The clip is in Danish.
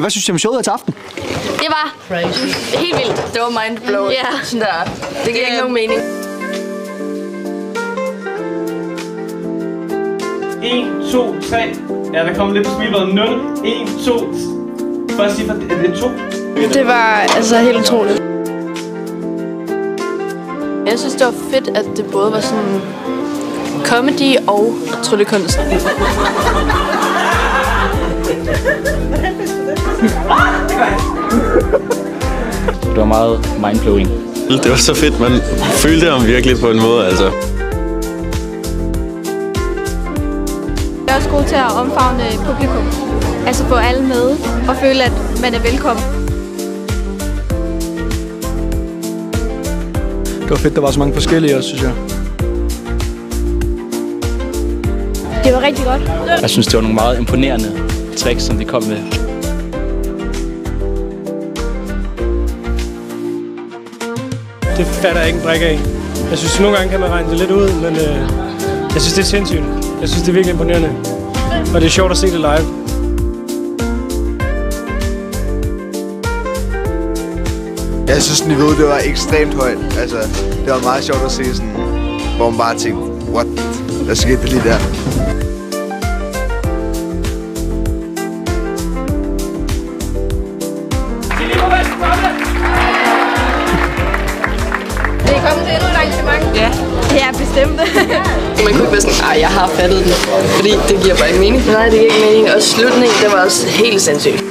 Hvad synes du om showet til aften? Det var helt vildt. Det var mindblowing. Ja. Sådan der. Det giver ikke nogen mening. 1, 2, 3. Ja, der kom lidt på smilbåden. 0, 1, 2. Først sige, det er 2. Det var altså helt utroligt. Jeg synes, det var fedt, at det både var sådan comedy og tryllekunst. Det var meget mindblowing. Det var så fedt, man følte ham virkelig på en måde, altså. Jeg er også god til at omfavne publikum. Altså få alle med og føle, at man er velkommen. Det var fedt, der var så mange forskellige også, synes jeg. Det var rigtig godt. Jeg synes, det var nogle meget imponerende tricks, som de kom med. Det fatter jeg ikke en brik af. Jeg synes, nogle gange kan man regne det lidt ud, men jeg synes, det er sindssygt. Jeg synes, det er virkelig imponerende. Og det er sjovt at se det live. Jeg synes, niveauet det var ekstremt højt. Altså, det var meget sjovt at se sådan, hvor man bare tænkte, what? Hvad skete der lige der? Det er kommet til endnu et arrangement. Ja. Ja, bestemt. Man kunne ikke være sådan, jeg har fattet den. Fordi det giver bare ikke mening. Nej, det giver ikke mening. Og slutningen, det var også helt sindssygt.